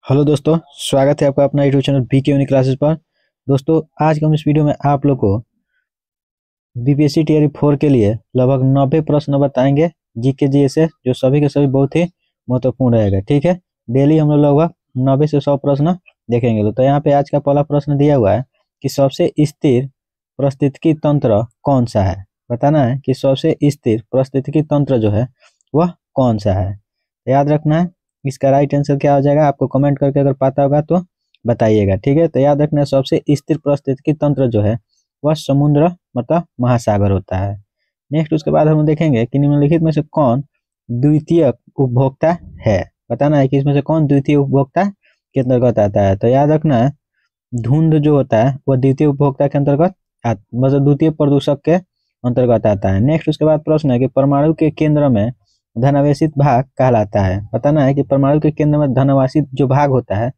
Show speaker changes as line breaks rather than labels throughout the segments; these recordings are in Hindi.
हेलो दोस्तों, स्वागत है आपका अपना YouTube channel BK Uni classes पर। दोस्तों, आज के हम इस वीडियो में आप लोग को बीपीएससी टीआरई 4 के लिए लगभग 90 प्रश्न बताएंगे जीके जीएस, जो सभी के सभी बहुत ही महत्वपूर्ण रहेगा। ठीक है, डेली हम लोग लगभग 90 से 100 प्रश्न देखेंगे। तो यहाँ पे आज का पहला प्रश्न दिया हुआ है कि सबसे स्थिर पारिस्थितिकी तंत्र कौन सा है। बताना है कि सबसे स्थिर पारिस्थितिकी तंत्र जो है वह कौन सा है। याद रखना है, इसका राइट आंसर क्या हो जाएगा आपको कमेंट करके अगर पता होगा तो बताइएगा। ठीक है, तो याद रखना है सबसे स्थिर पारिस्थितिकी तंत्र जो है वह समुद्र मतलब महासागर होता है। नेक्स्ट उसके बाद हम देखेंगे कि निम्नलिखित में से कौन द्वितीय उपभोक्ता है। बताना है कि इसमें से कौन द्वितीय उपभोक्ता के अंतर्गत आता है। तो याद रखना है धुंध जो होता है वह द्वितीय उपभोक्ता के अंतर्गत मतलब द्वितीय प्रदूषक के अंतर्गत आता है। नेक्स्ट उसके बाद प्रश्न है कि परमाणु के केंद्र में धनावेशित भाग कहलाता है। बताना है कि परमाणु के केंद्र में धनावेशित जो भाग होता है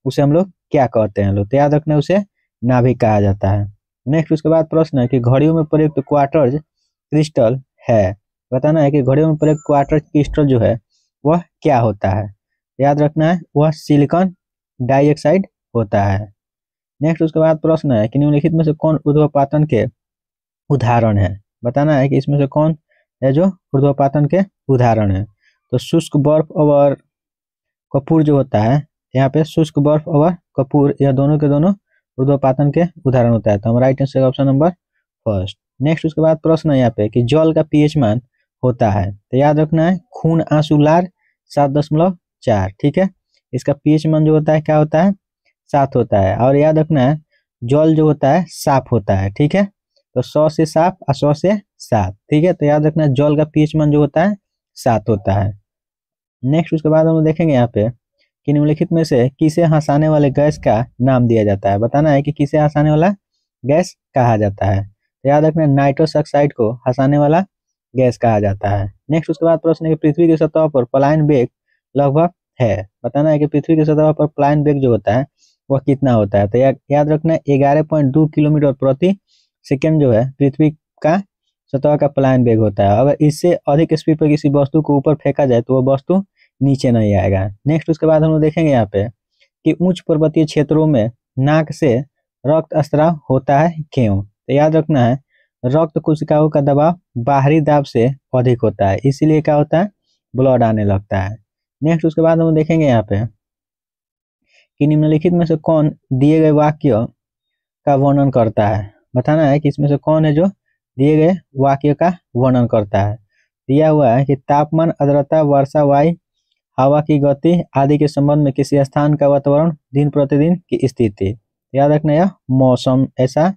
उसे हम लोग क्या कहते हैं। तो याद रखना है उसे नाभिक कहा जाता है। नेक्स्ट उसके बाद प्रश्न है कि घड़ियों में प्रयुक्त क्वार्ट्ज क्रिस्टल है। बताना है कि घड़ियों में प्रयुक्त क्वार्ट्ज क्रिस्टल जो है वह क्या होता है। याद रखना है वह सिलिकॉन डाइऑक्साइड होता है। नेक्स्ट उसके बाद प्रश्न है कि निम्नलिखित में से कौन ऊर्ध्वपातन के उदाहरण है। बताना है कि इसमें से कौन है जो ऊर्ध्वपातन के उदाहरण है। तो शुष्क बर्फ और कपूर जो होता है, यहाँ पे शुष्क बर्फ और कपूर यह दोनों के दोनों ऊर्ध्वपातन के उदाहरण होता है। तो हम right answer option number first. Next उसके बाद प्रश्न है यहाँ पे कि जल का पीएच मान होता है। तो याद रखना है खून आंसू लार 7.4। ठीक है, इसका पीएच मान जो होता है क्या होता है 7 होता है। और याद रखना है जल जो होता है साफ होता है। ठीक है, तो 100 से साफ और 100 से 7। ठीक है, तो याद रखना है जल का पीएच मान जो होता है 7 होता है। नेक्स्ट उसके बाद हम देखेंगे यहाँ पे कि निम्नलिखित में से किसे हंसाने वाले गैस का नाम दिया जाता है। बताना है कि किसे हंसाने वाला गैस कहा जाता है। तो याद रखना नाइट्रस ऑक्साइड को हंसाने वाला गैस कहा जाता है। नेक्स्ट उसके बाद प्रश्न है कि पृथ्वी की सतह पर पलायन वेग लगभग है। बताना है कि पृथ्वी की सतह पर पलायन वेग जो होता है वह कितना होता है। तो याद रखना 11.2 किलोमीटर प्रति सेकेंड जो है पृथ्वी का सतह का पलायन वेग होता है। अगर इससे अधिक स्पीड पर किसी वस्तु को ऊपर फेंका जाए तो वह वस्तु नीचे नहीं आएगा। नेक्स्ट उसके बाद हम लोग देखेंगे यहाँ पे कि उच्च पर्वतीय क्षेत्रों में नाक से रक्त स्राव होता है क्यों। तो याद रखना है रक्त कोशिकाओं का दबाव बाहरी दाब से अधिक होता है, इसीलिए क्या होता है ब्लड आने लगता है। नेक्स्ट उसके बाद हम देखेंगे यहाँ पे कि निम्नलिखित में से कौन दिए गए वाक्य का वर्णन करता है। बताना है कि इसमें से कौन है जो दिए गए वाक्य का वर्णन करता है। दिया हुआ है कि तापमान, आर्द्रता, वर्षा, वायु, हवा की गति आदि के संबंध में किसी स्थान का वातावरण, दिन प्रतिदिन की स्थिति। याद रखना यह मौसम ऐसा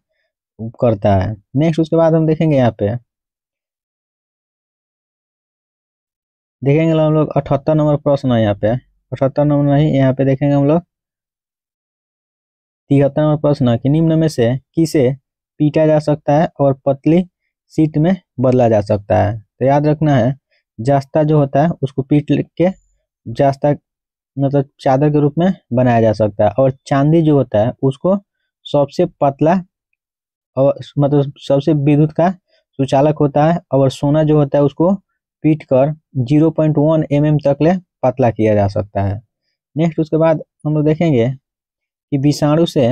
करता है। नेक्स्ट उसके बाद हम देखेंगे यहाँ पे देखेंगे हम लोग 78 नंबर प्रश्न है। यहाँ पे 78 नंबर नहीं, यहाँ पे देखेंगे हम लोग 73 नंबर प्रश्न है कि निम्न में से किसे पीटा जा सकता है और पतली सीट में बदला जा सकता है। तो याद रखना है जास्ता जो होता है उसको पीट के जास्ता मतलब चादर के रूप में बनाया जा सकता है, और चांदी जो होता है उसको सबसे पतला और मतलब सबसे विद्युत का सुचालक होता है, और सोना जो होता है उसको पीट कर 0.1 mm तक ले पतला किया जा सकता है। नेक्स्ट उसके बाद हम लोग देखेंगे कि विषाणु से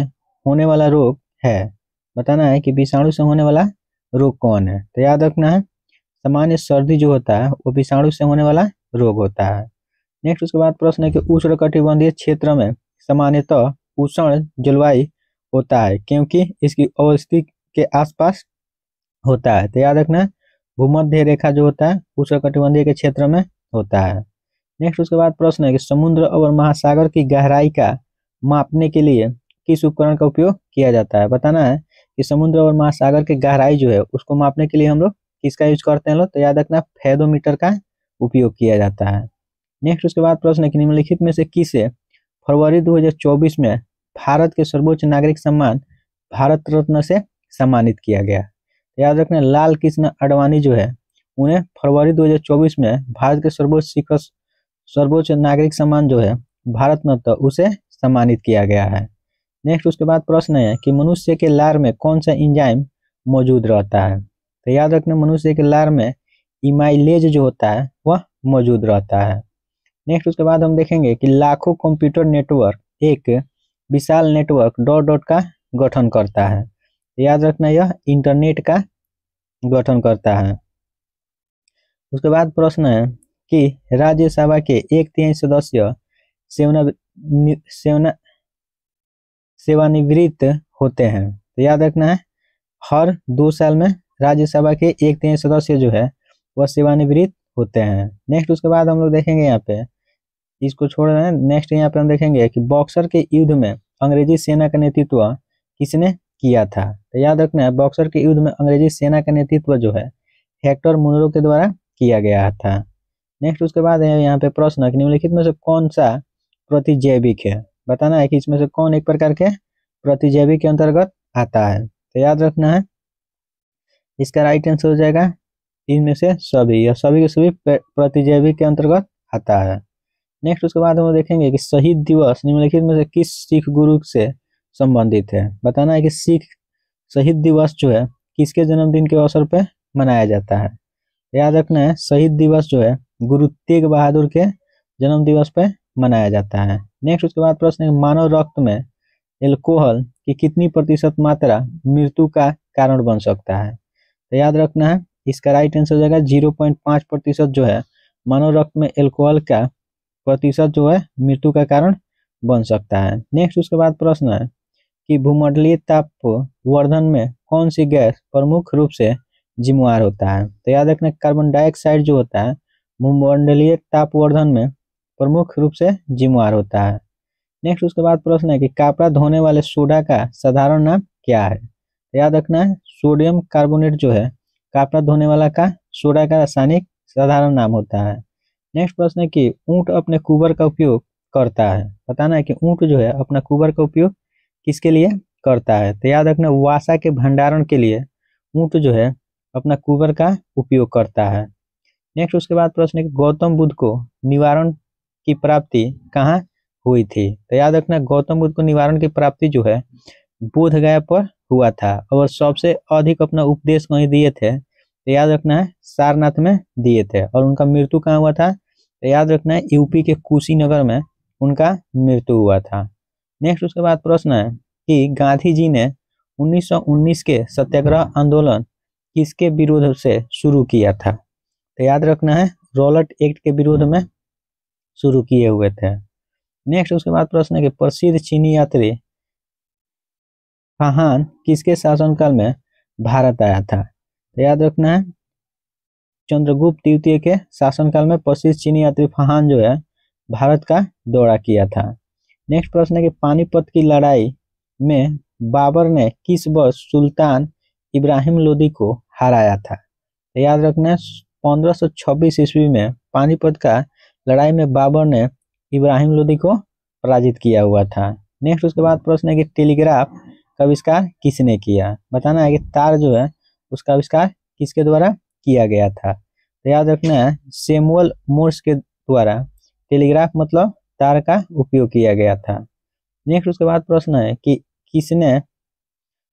होने वाला रोग है। बताना है कि विषाणु से होने वाला रोग कौन है। तो याद रखना है सामान्य सर्दी जो होता है वो विषाणु से होने वाला रोग होता है। नेक्स्ट उसके बाद प्रश्न है कि उष्णकटिबंधीय क्षेत्र में सामान्यतः उष्ण जलवायु होता है क्योंकि इसकी अवस्थिति के आसपास होता है। तो याद रखना भूमध्य रेखा जो होता है उष्णकटिबंधीय के क्षेत्र में होता है। नेक्स्ट उसके बाद प्रश्न है कि समुद्र और महासागर की गहराई का मापने के लिए किस उपकरण का उपयोग किया जाता है। बताना है कि समुद्र और महासागर की गहराई जो है उसको मापने के लिए हम लोग किसका यूज करते हैं लोग। तो याद रखना फेदोमीटर का उपयोग किया जाता है। नेक्स्ट उसके बाद प्रश्न है कि निम्नलिखित में से किसे फरवरी 2024 में भारत के सर्वोच्च नागरिक सम्मान भारत रत्न से सम्मानित किया गया। याद रखना लाल कृष्ण आडवाणी जो है उन्हें फरवरी 2024 में भारत के सर्वोच्च नागरिक सम्मान जो है भारत रत्न उसे सम्मानित किया गया है। नेक्स्ट उसके बाद प्रश्न है कि मनुष्य के लार में कौन सा एंजाइम मौजूद रहता है। तो याद रखना मनुष्य के लार में इमाइलेज जो होता है वह मौजूद रहता है। नेक्स्ट उसके बाद हम देखेंगे कि लाखों कंप्यूटर नेटवर्क एक विशाल नेटवर्क डॉट डॉट का गठन करता है। याद रखना यह इंटरनेट का गठन करता है। उसके बाद प्रश्न है कि राज्यसभा के 1/3 सदस्य सेवानिवृत्त होते हैं। तो याद रखना है हर 2 साल में राज्यसभा के 1/3 सदस्य जो है वह सेवानिवृत्त होते हैं। नेक्स्ट उसके बाद हम लोग देखेंगे यहाँ पे, इसको छोड़ रहे हैं, नेक्स्ट यहाँ पे हम देखेंगे कि बॉक्सर के युद्ध में अंग्रेजी सेना का नेतृत्व किसने किया था। तो याद रखना है बॉक्सर के युद्ध में अंग्रेजी सेना का नेतृत्व जो है हेक्टर मुनरो के द्वारा किया गया था। नेक्स्ट उसके बाद है यहाँ पे प्रश्न कि निम्नलिखित में से कौन सा प्रतिजैविक है। बताना है कि इसमें से कौन एक प्रकार के प्रतिजैविक के अंतर्गत आता है। तो याद रखना है इसका राइट आंसर हो जाएगा इनमें से सभी, या सभी के सभी प्रतिजैविक के अंतर्गत आता है। नेक्स्ट उसके बाद हम देखेंगे कि शहीद दिवस निम्नलिखित में से किस सिख गुरु से संबंधित है। बताना है कि सिख शहीद दिवस जो है किसके जन्मदिन के अवसर पर मनाया जाता है। याद रखना है शहीद दिवस जो है गुरु तेग बहादुर के जन्म दिवस पर मनाया जाता है। नेक्स्ट उसके बाद प्रश्न है मानव रक्त में एल्कोहल की कितनी प्रतिशत मात्रा मृत्यु का कारण बन सकता है। तो याद रखना है इसका राइट आंसर हो जाएगा 0.5% जो है मानव रक्त में एल्कोहल का प्रतिशत जो है मृत्यु का कारण बन सकता है। नेक्स्ट उसके बाद प्रश्न है कि भूमंडलीय ताप वर्धन में कौन सी गैस प्रमुख रूप से जिम्मेवार होता है। तो याद रखना कार्बन डाइऑक्साइड जो होता है भूमंडलीय तापवर्धन में प्रमुख रूप से जिम्मेवार होता है। नेक्स्ट उसके बाद प्रश्न है कि कपड़ा धोने वाले सोडा का साधारण नाम क्या है। तो याद रखना है सोडियम कार्बोनेट जो है कपड़ा धोने वाला का सोडा का रासायनिक साधारण नाम होता है। नेक्स्ट प्रश्न है कि ऊंट अपने कुबर का उपयोग करता है। बताना है कि ऊंट जो है अपना कुबर का उपयोग किसके लिए करता है। तो याद रखना वासा के भंडारण के लिए ऊंट जो है अपना कुबर का उपयोग करता है। नेक्स्ट उसके बाद प्रश्न है कि गौतम बुद्ध को निवारण की प्राप्ति कहाँ हुई थी। तो याद रखना गौतम बुद्ध को निवारण की प्राप्ति जो है बोध गया पर हुआ था, और सबसे अधिक अपना उपदेश कहीं दिए थे। तो याद रखना है सारनाथ में दिए थे, और उनका मृत्यु कहाँ हुआ था। तो याद रखना है यूपी के कुशीनगर में उनका मृत्यु हुआ था। नेक्स्ट उसके बाद प्रश्न है कि गांधी जी ने 1919 के सत्याग्रह आंदोलन किसके विरोध से शुरू किया था। तो याद रखना है रॉलेट एक्ट के विरोध में शुरू किए हुए थे। नेक्स्ट उसके बाद प्रश्न है कि प्रसिद्ध चीनी यात्री फाहान किसके शासनकाल में भारत आया था। तो याद रखना है चंद्रगुप्त द्वितीय के शासनकाल में प्रसिद्ध चीनी यात्री फाहान जो है भारत का दौरा किया था। नेक्स्ट प्रश्न है कि पानीपत की लड़ाई में बाबर ने किस वर्ष सुल्तान इब्राहिम लोदी को हराया था। तो याद रखना है 1526 ईस्वी में पानीपत का लड़ाई में बाबर ने इब्राहिम लोदी को पराजित किया हुआ था। नेक्स्ट उसके बाद प्रश्न है कि टेलीग्राफ का आविष्कार किसने किया। बताना है कि तार जो है उसका आविष्कार किसके द्वारा किया गया था। तो याद रखना है सैमुअल मोर्स के द्वारा टेलीग्राफ मतलब तार का उपयोग किया गया था। नेक्स्ट उसके बाद प्रश्न है कि किसने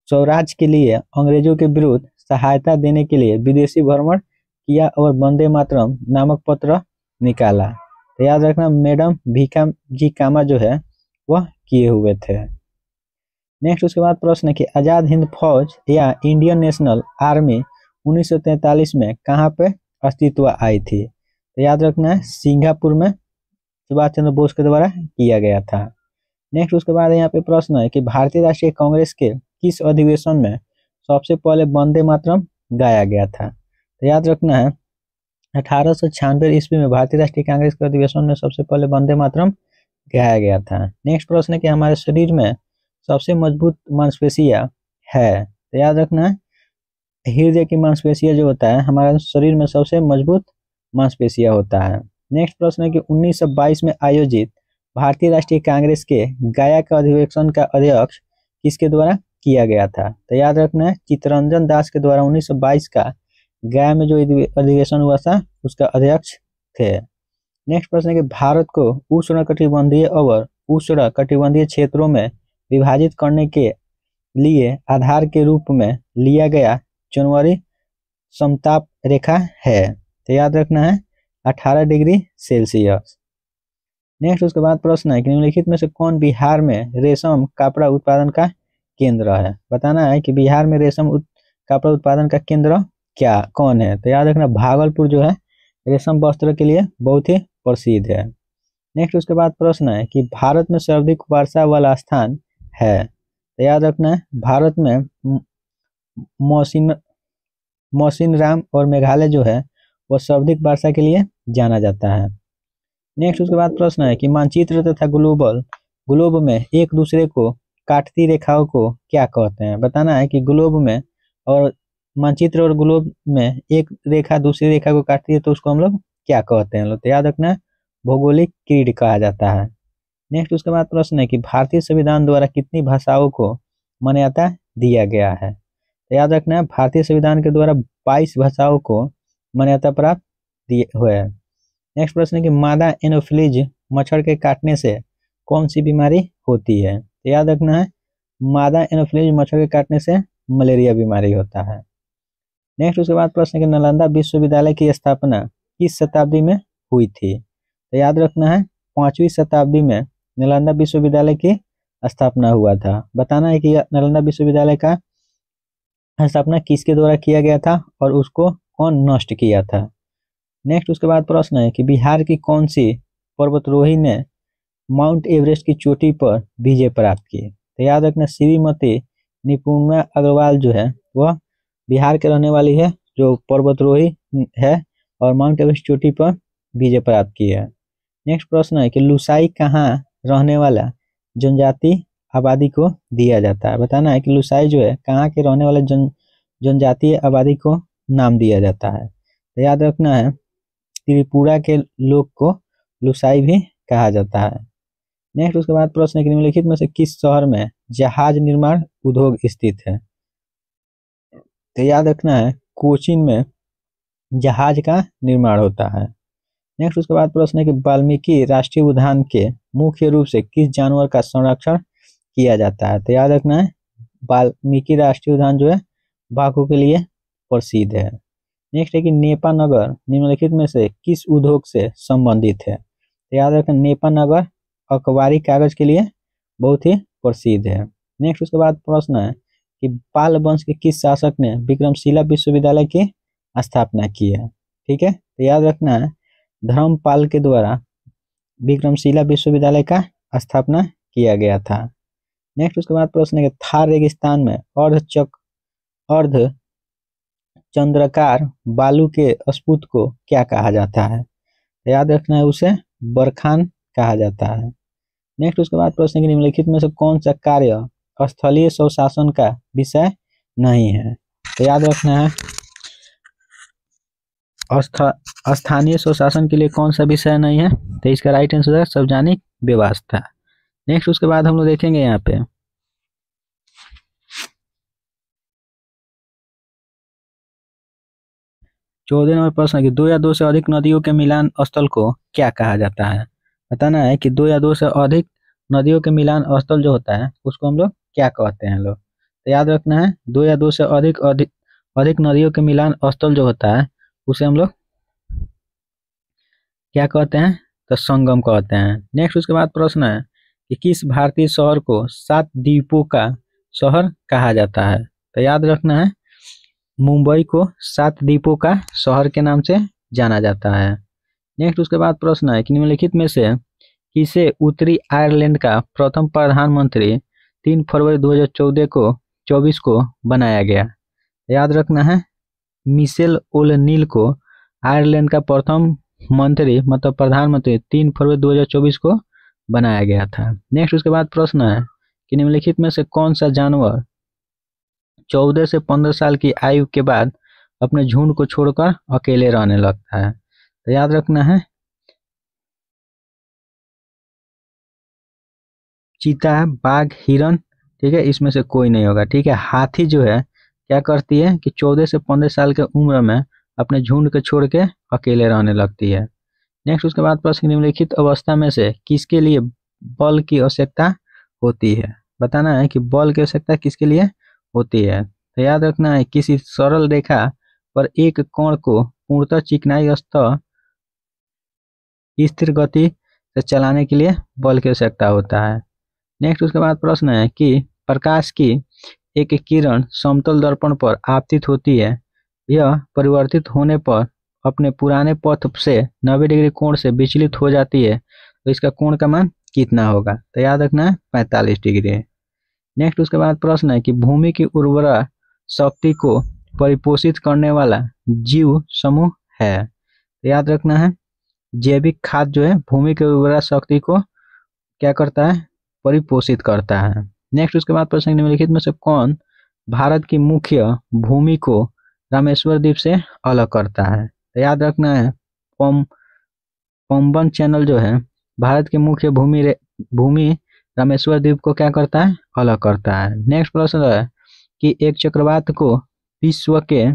स्वराज के लिए अंग्रेजों के विरुद्ध सहायता देने के लिए विदेशी भ्रमण किया और वंदे मातरम नामक पत्र निकाला। तो याद रखना मैडम भीखा जी कामा जो है वह किए हुए थे। नेक्स्ट उसके बाद प्रश्न है कि आजाद हिंद फौज या इंडियन नेशनल आर्मी 1943 में कहाँ पे अस्तित्व आई थी। तो याद रखना है सिंगापुर में सुभाष चंद्र बोस के द्वारा किया गया था। नेक्स्ट उसके बाद यहाँ पे प्रश्न है कि भारतीय राष्ट्रीय कांग्रेस के किस अधिवेशन में सबसे पहले वंदे मातरम गाया गया था। तो याद रखना है 1896 ईस्वी में भारतीय राष्ट्रीय कांग्रेस के अधिवेशन में सबसे पहले वंदे मातरम गाया गया था। नेक्स्ट प्रश्न है कि हमारे शरीर में सबसे मजबूत मांसपेशियां है। तो याद रखना है हृदय की मांसपेशियां जो होता है हमारे शरीर में सबसे मजबूत मांसपेशियां होता है। नेक्स्ट प्रश्न है कि 1922 में आयोजित भारतीय राष्ट्रीय कांग्रेस के गया का अधिवेशन का अध्यक्ष किसके द्वारा किया गया था। तो याद रखना है चित्तरंजन दास के द्वारा 1922 का गया में जो अधिवेशन हुआ था उसका अध्यक्ष थे। नेक्स्ट प्रश्न है कि भारत को उष्णकटिबंधीय और उष्णकटिबंधीय क्षेत्रों में विभाजित करने के लिए आधार के रूप में लिया गया जनवरी समताप रेखा है। तो याद रखना है 18 डिग्री सेल्सियस। नेक्स्ट उसके बाद प्रश्न है कि निम्नलिखित में से कौन बिहार में रेशम कपड़ा उत्पादन का केंद्र है। बताना है कि बिहार में कपड़ा उत्पादन का केंद्र क्या कौन है। तो याद रखना भागलपुर जो है रेशम वस्त्र के लिए बहुत ही प्रसिद्ध है। नेक्स्ट उसके बाद प्रश्न है कि भारत में सर्वाधिक वर्षा वाला स्थान है। तो याद रखना है भारत में मौसिनराम और मेघालय जो है वो सर्वाधिक वर्षा के लिए जाना जाता है। नेक्स्ट उसके बाद प्रश्न है कि मानचित्र तथा ग्लोब में एक दूसरे को काटती रेखाओं को क्या कहते हैं। बताना है कि ग्लोब में और मानचित्र और ग्लोब में एक रेखा दूसरी रेखा को काटती है तो उसको हम लोग क्या कहते हैं। तो याद रखना है भौगोलिक क्रीड कहा जाता है। नेक्स्ट उसके बाद प्रश्न है कि भारतीय संविधान द्वारा कितनी भाषाओं को मान्यता दिया गया है। तो याद रखना है भारतीय संविधान के द्वारा 22 भाषाओं को मान्यता प्राप्त दिए हुए है। नेक्स्ट प्रश्न है कि मादा एनोफिलीज मच्छर के काटने से कौन सी बीमारी होती है। तो याद रखना है मादा एनोफिलीज मच्छर के काटने से मलेरिया बीमारी होता है। नेक्स्ट उसके बाद प्रश्न है कि नालंदा विश्वविद्यालय की स्थापना किस शताब्दी में हुई थी। तो याद रखना है 5वीं शताब्दी में नालंदा विश्वविद्यालय की स्थापना हुआ था। बताना है कि नालंदा विश्वविद्यालय का स्थापना किसके द्वारा किया गया था और उसको कौन नष्ट किया था। नेक्स्ट उसके बाद प्रश्न है कि बिहार की कौन सी पर्वतारोही ने माउंट एवरेस्ट की चोटी पर विजय प्राप्त की। तो याद रखना श्रीमती निपुणा अग्रवाल जो है वह बिहार के रहने वाली है जो पर्वतारोही है और माउंट एवरेस्ट चोटी पर विजय प्राप्त की है। नेक्स्ट प्रश्न है कि लुसाई कहाँ रहने वाला जनजाति आबादी को दिया जाता है। बताना है कि लुसाई जो है कहाँ के रहने वाले जनजातीय आबादी को नाम दिया जाता है। तो याद रखना है त्रिपुरा के लोग को लुसाई भी कहा जाता है। नेक्स्ट उसके बाद प्रश्न है कि निम्नलिखित में से किस शहर में जहाज निर्माण उद्योग स्थित है। तो याद रखना है कोचीन में जहाज का निर्माण होता है। नेक्स्ट उसके बाद प्रश्न है कि वाल्मीकि राष्ट्रीय उद्यान के मुख्य रूप से किस जानवर का संरक्षण किया जाता है। तो याद रखना है वाल्मीकि राष्ट्रीय उद्यान जो है बाघों के लिए प्रसिद्ध है। नेक्स्ट है कि नेपा नगर निम्नलिखित में से किस उद्योग से संबंधित है। तो याद रखें नेपा नगर अखबारी कागज के लिए बहुत ही प्रसिद्ध है। नेक्स्ट उसके बाद प्रश्न है कि पाल वंश के किस शासक ने विक्रमशिला विश्वविद्यालय की स्थापना की है। ठीक है, तो याद रखना है धर्मपाल के द्वारा विक्रमशिला विश्वविद्यालय का स्थापना किया गया था। नेक्स्ट उसके बाद प्रश्न है कि थार रेगिस्तान में अर्ध चंद्राकार बालू के स्फुट को क्या कहा जाता है। याद रखना है उसे बरखान कहा जाता है। नेक्स्ट उसके बाद प्रश्न है कि निम्नलिखित में से कौन सा कार्य स्थलीय स्वशासन का विषय नहीं है। तो याद रखना है स्थानीय स्वशासन के लिए कौन सा विषय नहीं है। तो इसका राइट आंसर है सार्वजनिक व्यवस्था। नेक्स्ट उसके बाद हम लोग देखेंगे यहाँ पे 14 नंबर प्रश्न है कि 2 या 2 से अधिक नदियों के मिलान स्थल को क्या कहा जाता है। बताना है कि 2 या 2 से अधिक नदियों के मिलान स्थल जो होता है उसको हम लोग क्या कहते हैं लोग। तो याद रखना है 2 या 2 से अधिक नदियों के मिलान स्थल जो होता है उसे हम लोग क्या कहते हैं, तो संगम कहते हैं। नेक्स्ट उसके बाद प्रश्न है कि किस भारतीय शहर को 7 द्वीपों का शहर कहा जाता है। तो याद रखना है मुंबई को 7 द्वीपों का शहर के नाम से जाना जाता है। नेक्स्ट उसके बाद प्रश्न है कि निम्नलिखित में से किसे उत्तरी आयरलैंड का प्रथम प्रधानमंत्री 3 फरवरी 2024 को बनाया गया। याद रखना है मिशेल ओ'नील को आयरलैंड का प्रथम मंत्री मतलब प्रधानमंत्री 3 फरवरी 2024 को बनाया गया था। नेक्स्ट उसके बाद प्रश्न है कि निम्नलिखित में से कौन सा जानवर 14 से 15 साल की आयु के बाद अपने झुंड को छोड़कर अकेले रहने लगता है। तो याद रखना है चीता, बाघ, हिरन, ठीक है, इसमें से कोई नहीं होगा। ठीक है, हाथी जो है क्या करती है कि 14 से 15 साल के उम्र में अपने झुंड को छोड़ के अकेले रहने लगती है। नेक्स्ट उसके बाद प्रश्न निम्नलिखित अवस्था में से किसके लिए बल की आवश्यकता होती है। बताना है कि बल की आवश्यकता किसके लिए होती है। तो याद रखना है किसी सरल रेखा पर एक कोण को पूर्णतः चिकनाई स्थिर गति से चलाने के लिए बल की आवश्यकता होता है। नेक्स्ट उसके बाद प्रश्न है कि प्रकाश की एक किरण समतल दर्पण पर आपतित होती है, यह परिवर्तित होने पर अपने पुराने पथ से 90 डिग्री कोण से विचलित हो जाती है, तो इसका कोण का मान कितना होगा? तो याद रखना है 45 डिग्री। नेक्स्ट उसके बाद प्रश्न है कि भूमि की उर्वरा शक्ति को परिपोषित करने वाला जीव समूह है, तो याद रखना है जैविक खाद जो है भूमि की उर्वरा शक्ति को क्या करता है? परिपोषित करता है। नेक्स्ट उसके बाद प्रश्न निम्नलिखित में से कौन भारत की मुख्य भूमि को रामेश्वर द्वीप से अलग करता है? तो याद रखना है पंबन चैनल जो है भारत की मुख्य भूमि रामेश्वर द्वीप को क्या करता है? अलग करता है। नेक्स्ट प्रश्न है कि एक चक्रवात को विश्व के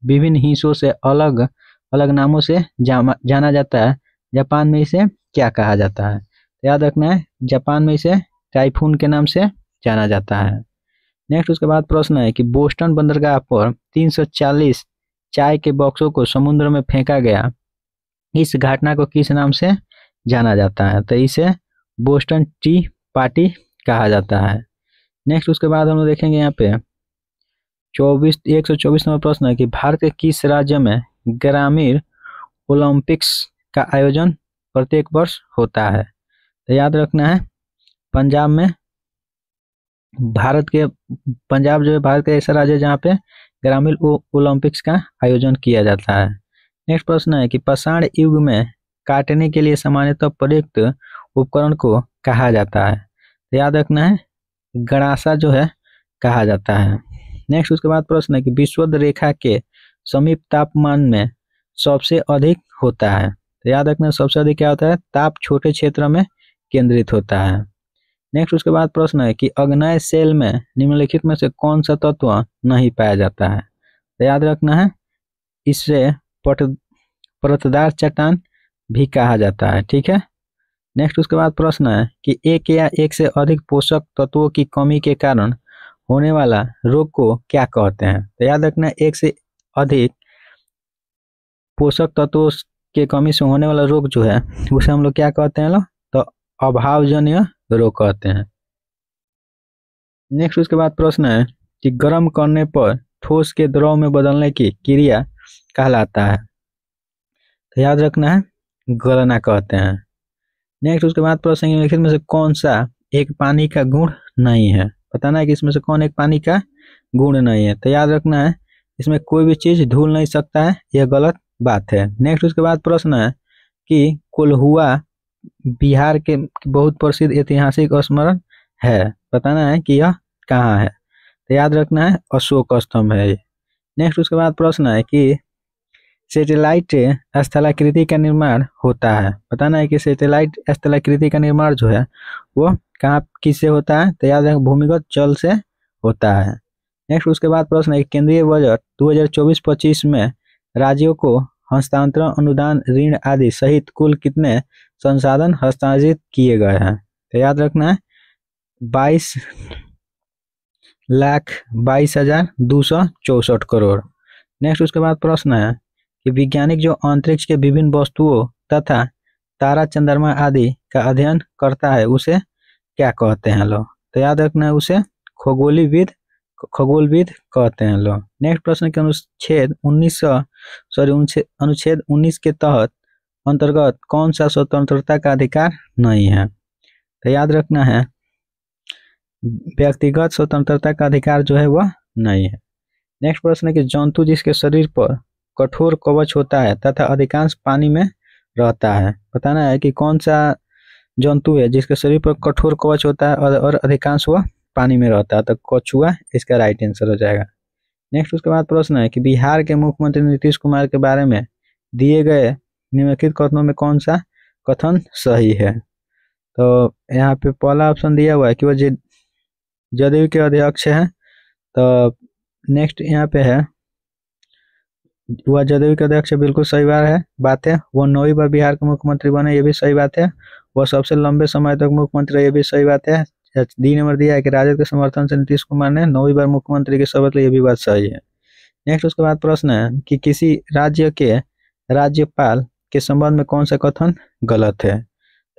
विभिन्न हिस्सों से अलग अलग नामों से जाना जाता है, जापान में इसे क्या कहा जाता है? याद रखना है जापान में इसे टाइफून के नाम से जाना जाता है। नेक्स्ट उसके बाद प्रश्न है कि बोस्टन बंदरगाह पर 340 चाय के बॉक्सों को समुद्र में फेंका गया, इस घटना को किस नाम से जाना जाता है? तो इसे बोस्टन टी पार्टी कहा जाता है। नेक्स्ट उसके बाद हम लोग देखेंगे यहाँ पे 124 नंबर प्रश्न है कि भारत के किस राज्य में ग्रामीण ओलंपिक्स का आयोजन प्रत्येक वर्ष होता है? तो याद रखना है पंजाब में। पंजाब जो है भारत का ऐसा राज्य है जहाँ पे ग्रामीण ओलंपिक्स का आयोजन किया जाता है। नेक्स्ट प्रश्न है कि पाषाण युग में काटने के लिए सामान्यतः प्रयुक्त उपकरण को कहा जाता है? तो याद रखना है गड़ासा जो है कहा जाता है। नेक्स्ट उसके बाद प्रश्न है कि विषुवत रेखा के समीप तापमान में सबसे अधिक होता है? तो याद रखना सबसे अधिक क्या होता है? ताप छोटे क्षेत्र में केंद्रित होता है। नेक्स्ट उसके बाद प्रश्न है कि अग्नेय शेल में निम्नलिखित में से कौन सा तत्व नहीं पाया जाता है? तो याद रखना है इससे परतदार चट्टान भी कहा जाता है। ठीक है। नेक्स्ट उसके बाद प्रश्न है कि एक या एक से अधिक पोषक तत्वों की कमी के कारण होने वाला रोग को क्या कहते हैं? तो याद रखना एक से अधिक पोषक तत्वों के कमी से होने वाला रोग जो है उसे हम लोग क्या कहते हैं? तो अभावजन्य रोग कहते हैं। नेक्स्ट उसके बाद प्रश्न है कि गर्म करने पर ठोस के द्रव में बदलने की क्रिया कहलाता है? तो याद रखना है गलना कहते हैं। नेक्स्ट उसके बाद प्रश्न निम्नलिखित में से कौन सा एक पानी का गुण नहीं है? बताना है कि इसमें से कौन एक पानी का गुण नहीं है? तो याद रखना है इसमें कोई भी चीज धुल नहीं सकता है, यह गलत बात है। नेक्स्ट उसके बाद प्रश्न है कि कोल्हुआ बिहार के बहुत प्रसिद्ध ऐतिहासिक स्मरण है, बताना है कि यह कहाँ है? तो याद रखना है अशोक स्तंभ है। नेक्स्ट उसके बाद प्रश्न है कि सैटेलाइट स्थलाकृति का निर्माण होता है, बताना है कि सैटेलाइट स्थलाकृति का निर्माण जो है वो कहाँ किससे होता है? तो याद रखें भूमिगत जल से होता है। नेक्स्ट उसके बाद प्रश्न है केंद्रीय बजट 2024-25 में राज्यों को हस्तांतरण, अनुदान, ऋण आदि सहित कुल कितने संसाधन हस्तांतरित किए गए हैं? तो याद रखना है 22,22,264 करोड़। नेक्स्ट उसके बाद प्रश्न है कि वैज्ञानिक जो अंतरिक्ष के विभिन्न वस्तुओं तथा तारा, चंद्रमा आदि का अध्ययन करता है उसे क्या कहते हैं लोग? तो याद रखना है उसे खगोलविद कहते हैं लोग। नेक्स्ट प्रश्न के अनुच्छेद 19 के तहत अंतर्गत कौन सा स्वतंत्रता का अधिकार नहीं है? तो याद रखना है व्यक्तिगत स्वतंत्रता का अधिकार जो है वह नहीं है। नेक्स्ट प्रश्न है कि जंतु जिसके शरीर पर कठोर कवच होता है तथा अधिकांश पानी में रहता है, बताना है कि कौन सा जंतु है जिसके शरीर पर कठोर कवच होता है और अधिकांश वह पानी में रहता है? तो कछुआ इसका राइट आंसर हो जाएगा। नेक्स्ट उसके बाद प्रश्न है कि बिहार के मुख्यमंत्री नीतीश कुमार के बारे में दिए गए निम्नलिखित कथनों में कौन सा कथन सही है? तो यहाँ पे पहला ऑप्शन दिया हुआ है कि वह जदयू के अध्यक्ष हैं, तो नेक्स्ट यहाँ पे है वह जदयू के अध्यक्ष बिल्कुल सही बात है। वो 9वीं बार बिहार के मुख्यमंत्री बने, ये भी सही बात है। वह सबसे लंबे समय तक मुख्यमंत्री, ये भी सही बात है। डी नंबर दिया है कि राजद के समर्थन से नीतीश कुमार ने 9वीं बार मुख्यमंत्री की शपथ ली, ये भी बात सही है। नेक्स्ट उसके बाद प्रश्न है कि किसी राज्य के राज्यपाल के संबंध में कौन सा कथन गलत है?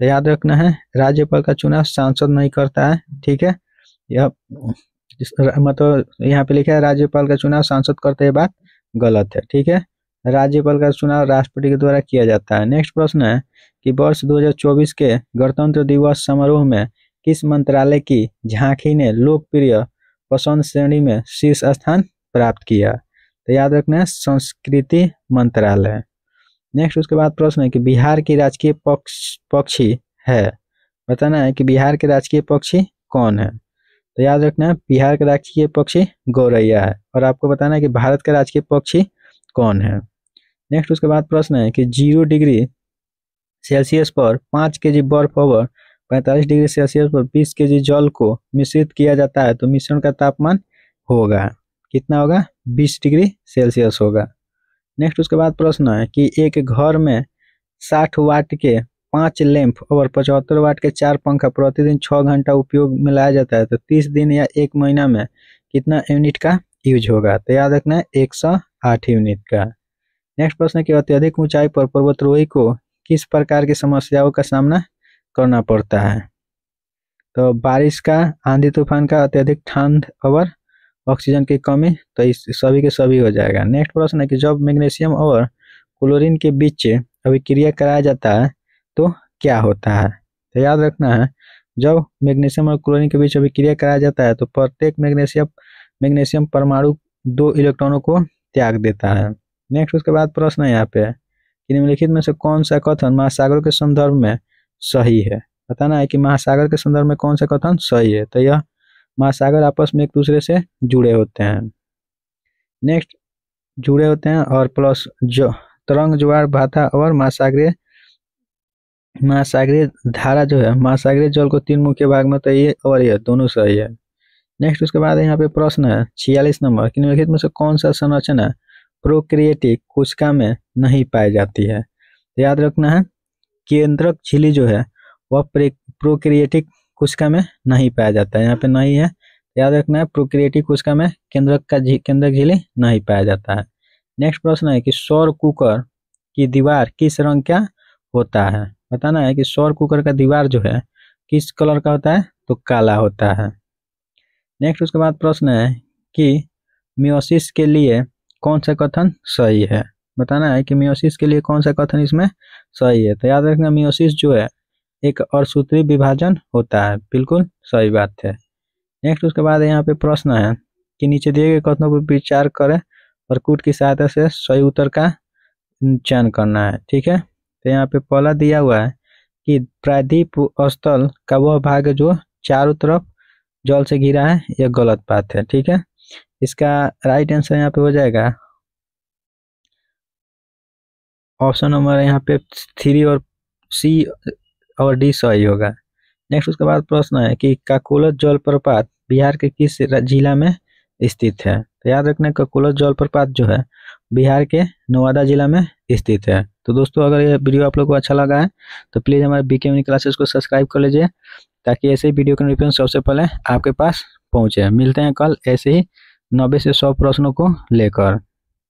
तो याद रखना है राज्यपाल का चुनाव सांसद नहीं करता है, ठीक है। यह मतलब यहाँ पे लिखा है राज्यपाल का चुनाव सांसद करते हैं, बात गलत है, ठीक है। राज्यपाल का चुनाव राष्ट्रपति के द्वारा किया जाता है। नेक्स्ट प्रश्न है कि वर्ष 2024 के गणतंत्र दिवस समारोह में किस मंत्रालय की झांकी ने लोकप्रिय पसंद श्रेणी में शीर्ष स्थान प्राप्त किया? तो याद रखना है संस्कृति मंत्रालय। नेक्स्ट उसके बाद प्रश्न है कि बिहार की राजकीय पक्षी है, बताना है कि बिहार के राजकीय पक्षी कौन है? तो याद रखना है बिहार का राजकीय पक्षी गौरैया है। और आपको बताना है कि भारत का राजकीय पक्षी कौन है। नेक्स्ट उसके बाद प्रश्न है कि 0 डिग्री सेल्सियस पर 5 केजी बर्फ और 45 डिग्री सेल्सियस पर 20 केजी जल को मिश्रित किया जाता है तो मिश्रण का तापमान होगा कितना होगा? 20 डिग्री सेल्सियस होगा। नेक्स्ट उसके बाद प्रश्न है कि एक घर में 60 वाट के 5 लैंप और 75 वाट के 4 पंखा प्रतिदिन 6 घंटा उपयोग में लाया जाता है तो 30 दिन या 1 महीना में कितना यूनिट का यूज होगा? तो याद रखना है 108 यूनिट का। नेक्स्ट प्रश्न है कि अत्यधिक ऊंचाई पर पर्वतारोही को किस प्रकार की समस्याओं का सामना करना पड़ता है? तो बारिश का, आंधी तूफान का, अत्यधिक ठंड और ऑक्सीजन की कमी, तो इस सभी के सभी हो जाएगा। नेक्स्ट प्रश्न है कि जब मैग्नीशियम और क्लोरीन के बीच अभिक्रिया कराया जाता है तो क्या होता है? तो याद रखना है जब मैग्नीशियम और क्लोरीन के बीच अभिक्रिया कराया जाता है तो प्रत्येक मैग्नीशियम परमाणु 2 इलेक्ट्रॉनों को त्याग देता है। नेक्स्ट उसके बाद प्रश्न है यहाँ पे कि निम्नलिखित में से कौन सा कथन महासागर के संदर्भ में सही है? बताना है कि महासागर के संदर्भ में कौन सा कथन सही है। तो यह महासागर आपस में एक दूसरे से जुड़े होते हैं। नेक्स्ट जुड़े होते हैं और प्लस जो तरंग, ज्वार भाटा और महासागरीय धारा जो है महासागरीय जल को 3 मुख्य भाग में, तो ये और ये दोनों सही है। नेक्स्ट उसके बाद यहाँ पे प्रश्न है 46 नंबर कि निम्नलिखित में से कौन सा संरचना प्रोक्रिएटिक कोशिका में नहीं पाई जाती है? तो याद रखना है केंद्रक झिल्ली जो है वह प्रोक्रिएटिक कोशिका में नहीं पाया जाता है, यहाँ पे नहीं है। याद रखना है प्रोक्रिएटिक कोशिका में केंद्रक झिल्ली नहीं पाया जाता है। नेक्स्ट प्रश्न है कि सौर कुकर की दीवार किस रंग का होता है? बताना है कि सौर कुकर का दीवार जो है किस कलर का होता है? तो काला होता है। नेक्स्ट उसके बाद प्रश्न है कि मियोसिस के लिए कौन सा कथन सही है? बताना है कि मियोसिस के लिए कौन सा कथन इसमें सही है। तो याद रखना मियोसिस जो है एक अर्धसूत्री विभाजन होता है, बिल्कुल सही बात है। नेक्स्ट उसके बाद यहाँ पे प्रश्न है कि नीचे दिए गए कथनों पर विचार करें और कूट की सहायता से सही उत्तर का चयन करना है, ठीक है। तो यहाँ पे पहला दिया हुआ है कि प्रायद्वीप स्थल का वह भाग जो चारों तरफ जल से घिरा है, यह गलत बात है, ठीक है। इसका राइट आंसर यहाँ पे हो जाएगा ऑप्शन नंबर यहाँ पे 3 और सी और डी सही होगा। नेक्स्ट उसके बाद प्रश्न है कि काकोलस जलप्रपात बिहार के किस जिला में स्थित है? तो याद रखना काकोलस जलप्रपात जो है बिहार के नवादा जिला में स्थित है। तो दोस्तों अगर ये वीडियो आप लोग को अच्छा लगा है तो प्लीज़ हमारे बीके यूनि क्लासेस को सब्सक्राइब कर लीजिए ताकि ऐसे ही वीडियो का नोटिफिकेशन सबसे पहले आपके पास पहुँचे। मिलते हैं कल ऐसे ही 90 से 100 प्रश्नों को लेकर।